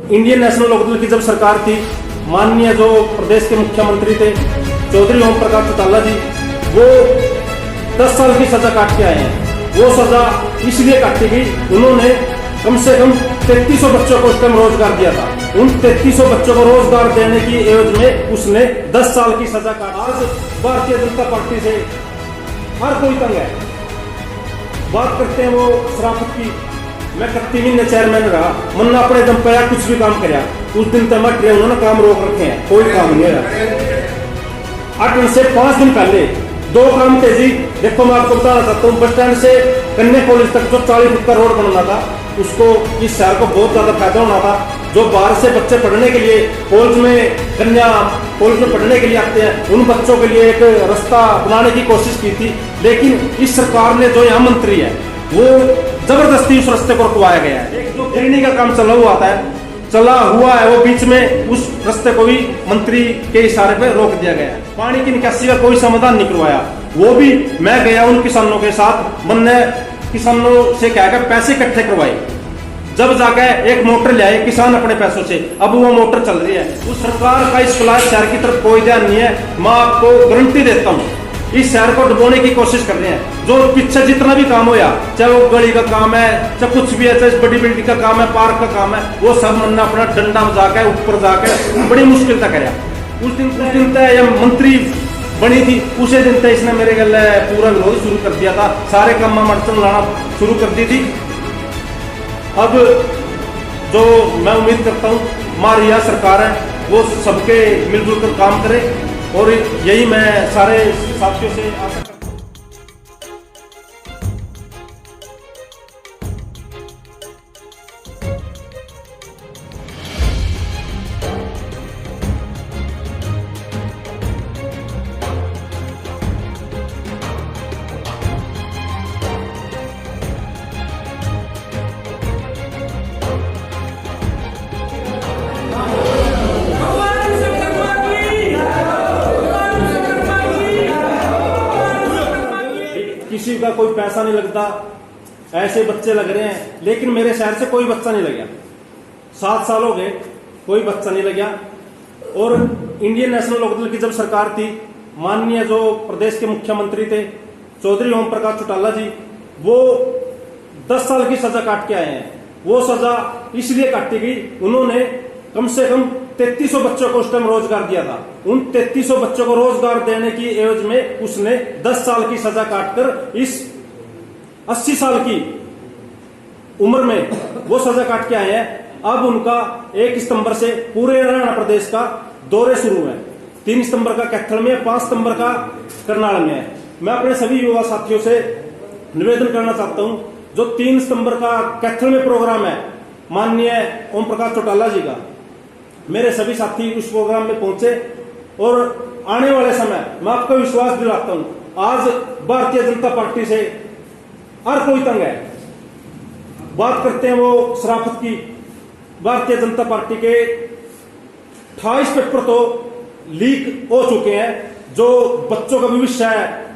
Indian national Lokdal की जब सरकार थी, माननीय जो प्रदेश के मुख्यमंत्री थे चौधरी ओम प्रकाश चौटाला जी, वो 10 साल की सजा काट के आए हैं। वो सजा इसलिए काटी गई, उन्होंने कम से कम 3300 बच्चों को उस टाइम रोजगार दिया था। उन 3300 बच्चों को रोजगार देने की एवज में उसने 10 साल की सजा काट। आज भारतीय जनता पार्टी से हर कोई तंग है। बात करते हैं वो शराफत की। मैं 31 महीने चेयरमैन रहा, मन्ना अपने दम पे कुछ भी काम कराया, उस दिन तक मैं उन्होंने काम रोक रखे हैं, कोई काम नहीं है। 8 से 5 दिन पहले 2 काम तेजी। देखो मैं आपको बताना चाहता हूँ, बस स्टैंड से कन्या कॉलेज तक जो 40 फुट का रोड बनना था, उसको इस शहर को बहुत ज्यादा फायदा होना था। जो बाहर से बच्चे पढ़ने के लिए कॉलेज में, कन्या कॉलेज में पढ़ने के लिए आते हैं, उन बच्चों के लिए एक रास्ता बनाने की कोशिश की थी, लेकिन इस सरकार ने, जो यहाँ मंत्री है, वो जबरदस्ती उस रास्ते को रुकवाया गया है। एक जो गिरनी का काम चला हुआ है, वो बीच में उस रास्ते को भी मंत्री के इशारे पे रोक दिया गया है। पानी की निकासी का कोई समाधान नहीं करवाया। वो भी मैं गया उन किसानों के साथ, मैंने किसानों से क्या क्या पैसे इकट्ठे करवाए, जब जाके एक मोटर ले आए किसान अपने पैसों से। अब वो मोटर चल रही है। उस सरकार का इस फिलहाल शहर की तरफ कोई ध्यान नहीं है। मैं आपको गारंटी देता हूँ, इस शहर को डुबोने की कोशिश कर रहे हैं। जो पीछे जितना भी काम होया, चाहे वो गली का काम है, चाहे कुछ भी है, चाहे बड़ी बिल्डिंग का काम है, पार्क का काम है, वो सब मैंने अपना डंडा जाके ऊपर जाके बड़ी मुश्किल तक कराया। उस दिन तक मंत्री बनी थी, उसे दिन तक इसने मेरे गल पूरा विरोध शुरू कर दिया था, सारे काम मड़चन लाना शुरू कर दी थी। अब जो मैं उम्मीद करता हूँ हमारी यह सरकार है, वो सबके मिलजुल कर काम करे, और यही मैं सारे साथियों से आशा करता हूँ। किसी का कोई पैसा नहीं लगता, ऐसे बच्चे लग रहे हैं, लेकिन मेरे शहर से कोई बच्चा नहीं लगा। 7 साल हो गए, कोई बच्चा नहीं लगा। और इंडियन नेशनल लोकदल की जब सरकार थी, माननीय जो प्रदेश के मुख्यमंत्री थे चौधरी ओम प्रकाश चौटाला जी, वो 10 साल की सजा काट के आए हैं। वो सजा इसलिए काटी गई, उन्होंने कम से कम 3300 बच्चों को उस टाइम रोजगार दिया था। उन 3300 बच्चों को रोजगार देने की एवज में उसने 10 साल की सजा काटकर इस 80 साल की उम्र में वो सजा काट के आए हैं। अब उनका 1 सितंबर से पूरे हरियाणा प्रदेश का दौरे शुरू है। 3 सितंबर का कैथल में, 5 सितंबर का करनाल में है। मैं अपने सभी युवा साथियों से निवेदन करना चाहता हूं, जो 3 सितंबर का कैथल में प्रोग्राम है माननीय ओम प्रकाश चौटाला जी का, मेरे सभी साथी उस प्रोग्राम में पहुंचे। और आने वाले समय मैं आपको विश्वास दिलाता हूं, आज भारतीय जनता पार्टी से हर कोई तंग है। बात करते हैं वो शराफत की। भारतीय जनता पार्टी के 28 पेपर तो लीक हो चुके हैं। जो बच्चों का भविष्य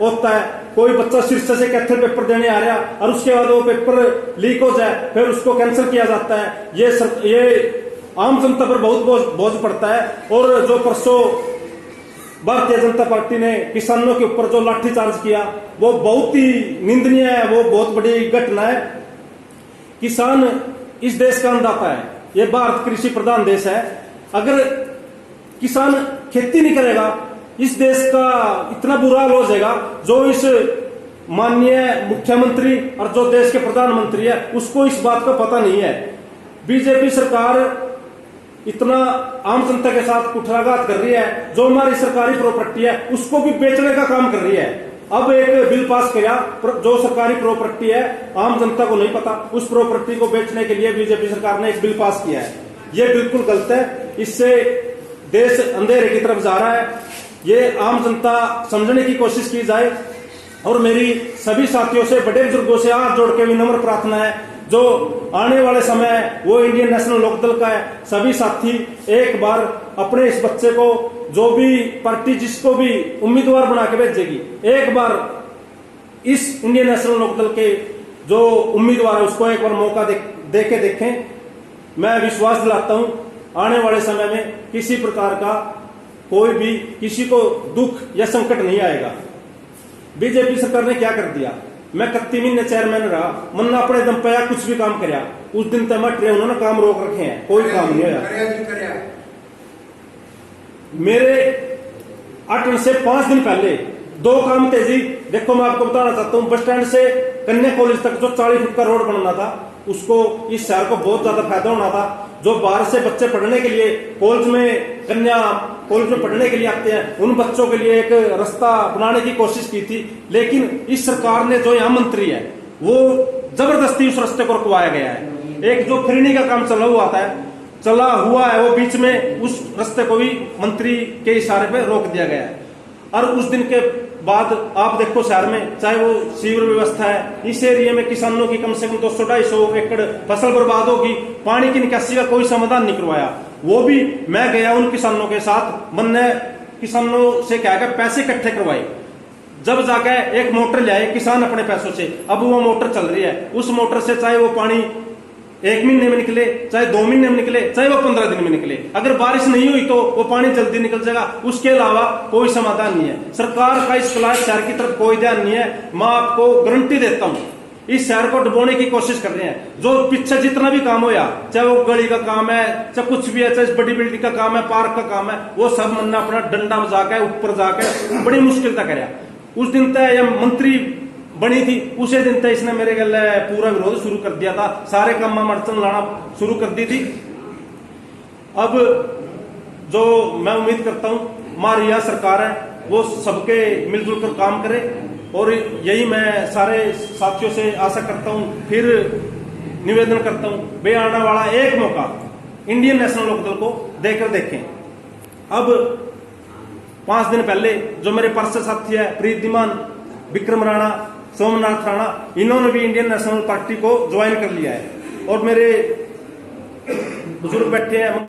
होता है, कोई बच्चा शीर्ष से कैथल पेपर देने आ रहा और उसके बाद वो पेपर लीक हो जाए, फिर उसको कैंसिल किया जाता है। ये आम जनता पर बहुत बोझ पड़ता है। और जो परसों भारतीय जनता पार्टी ने किसानों के ऊपर जो लाठीचार्ज किया, वो बहुत ही निंदनीय है, वो बहुत बड़ी घटना है। किसान इस देश का अन्नदाता है, ये भारत कृषि प्रधान देश है। अगर किसान खेती नहीं करेगा, इस देश का इतना बुरा हाल हो जाएगा। जो इस माननीय मुख्यमंत्री और जो देश के प्रधानमंत्री है, उसको इस बात का पता नहीं है। बीजेपी सरकार इतना आम जनता के साथ कुठाराघात कर रही है। जो हमारी सरकारी प्रॉपर्टी है, उसको भी बेचने का काम कर रही है। अब एक बिल पास किया, जो सरकारी प्रॉपर्टी है, आम जनता को नहीं पता, उस प्रॉपर्टी को बेचने के लिए बीजेपी सरकार ने एक बिल पास किया है। ये बिल्कुल गलत है। इससे देश अंधेरे की तरफ जा रहा है। ये आम जनता समझने की कोशिश की जाए। और मेरी सभी साथियों से, बड़े बुजुर्गों से हाथ जोड़ के विनम्र प्रार्थना है, जो आने वाले समय वो इंडियन नेशनल लोकदल का है, सभी साथी एक बार अपने इस बच्चे को, जो भी पार्टी जिसको भी उम्मीदवार बना के भेजेगी, एक बार इस इंडियन नेशनल लोकदल के जो उम्मीदवार है उसको एक बार मौका दे के देखें। मैं विश्वास दिलाता हूं आने वाले समय में किसी प्रकार का कोई भी किसी को दुख या संकट नहीं आएगा। बीजेपी सरकार ने क्या कर दिया, मैं 31 महीने चेयरमैन रहा, मन अपने दम पे कुछ भी काम कराया, उस दिन तक मट रहे उन्होंने काम रोक रखे हैं, कोई काम नहीं होया। मेरे 8 से 5 दिन पहले 2 काम तेजी, देखो मैं आपको बताना चाहता हूं, बस स्टैंड से कन्या कॉलेज तक जो 40 फुट का रोड बनना था, उसको इस शहर को बहुत ज्यादा फायदा होना था। जो बाहर से बच्चे पढ़ने के लिए कॉलेज में, कन्या कॉलेज में पढ़ने के लिए आते हैं, उन बच्चों के लिए एक रास्ता बनाने की कोशिश की थी, लेकिन इस सरकार ने, जो यहाँ मंत्री है, वो जबरदस्ती उस रास्ते को रुकवाया गया है। एक जो फिरनी का काम चला हुआ है वो बीच में उस रास्ते को भी मंत्री के इशारे पे रोक दिया गया है। और उस दिन के बाद आप देखो शहर में, चाहे वो सीवर व्यवस्था है, इस एरिया में किसानों की कम से कम 200-250 एकड़ फसल बर्बाद होगी, पानी की निकासी का कोई समाधान नहीं करवाया। वो भी मैं गया उन किसानों के साथ, मैंने किसानों से क्या कहा, पैसे इकट्ठे करवाए, जब जाके एक मोटर ले आए किसान अपने पैसों से। अब वो मोटर चल रही है, उस मोटर से चाहे वो पानी 1 महीने में निकले, चाहे 2 महीने में निकले, चाहे वो 15 दिन में निकले, अगर बारिश नहीं हुई तो वो पानी जल्दी निकल जाएगा। उसके अलावा कोई समाधान नहीं है। सरकार का इस कैलाश शहर की तरफ कोई ध्यान नहीं है। मैं आपको गारंटी देता हूं, इस शहर को डुबोने की कोशिश कर रहे हैं। जो पीछे जितना भी काम होया, चाहे वो गली का काम है, चाहे कुछ भी है, चाहे बड़ी बिल्डिंग का काम है, पार्क का काम है, वो सब मन ने अपना डंडा बजाकर ऊपर जाकर बड़ी मुश्किल तक कराया। उस दिन तक यह मंत्री बनी थी, उसे दिन तक इसने मेरे गल पूरा विरोध शुरू कर दिया था, सारे काम में अड़चन लाना शुरू कर दी थी। अब जो मैं उम्मीद करता हूं, हमारी यह सरकार है वो सबके मिलजुल कर काम करे, और यही मैं सारे साथियों से आशा करता हूं, फिर निवेदन करता हूं, वे आने वाला एक मौका इंडियन नेशनल लोकदल को देकर देखें। अब 5 दिन पहले जो मेरे पार्षद साथी है, प्रीत धीमान, विक्रम राणा, सोमनाथ राणा, इन्होंने भी इंडियन नेशनल पार्टी को ज्वाइन कर लिया है, और मेरे बुजुर्ग बैठे हैं।